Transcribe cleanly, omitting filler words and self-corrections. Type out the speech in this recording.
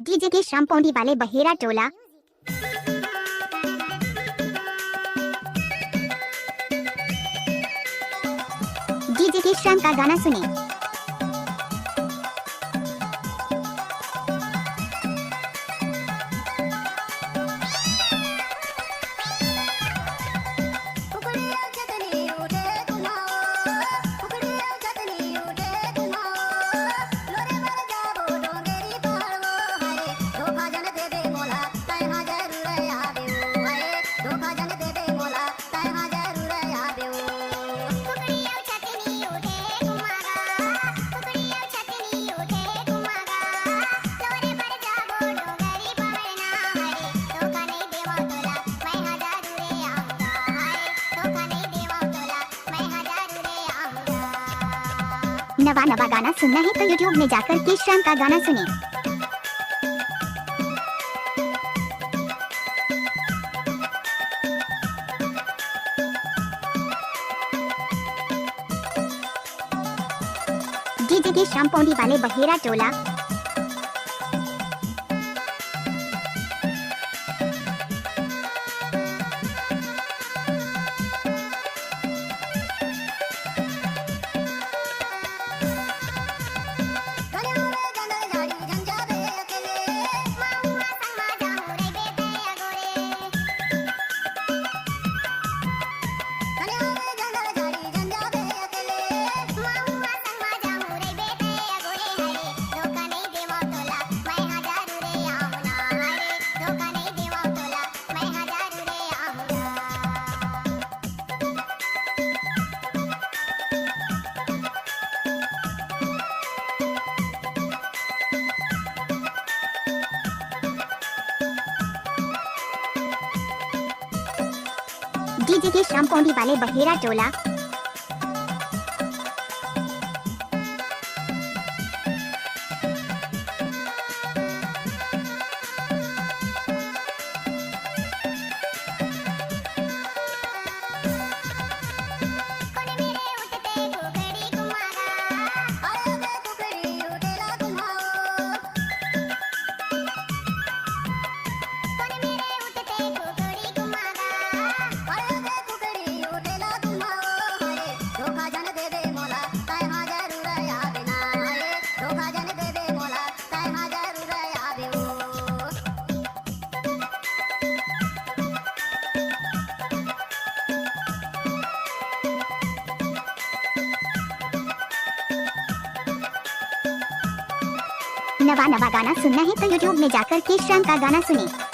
DJ के श्याम पौंडी वाले बहेरा टोला। DJ के श्याम का गाना सुने। नवा नवा गाना सुनना है तो यूट्यूब में जाकर के श्याम का गाना सुने। डीजे के श्याम पौंडी वाले बहेरा टोला। डीजे के श्याम पौंडी वाले बहेरा टोला। नवा नवा गाना सुनना है तो यूट्यूब में जाकर के श्याम का गाना सुने।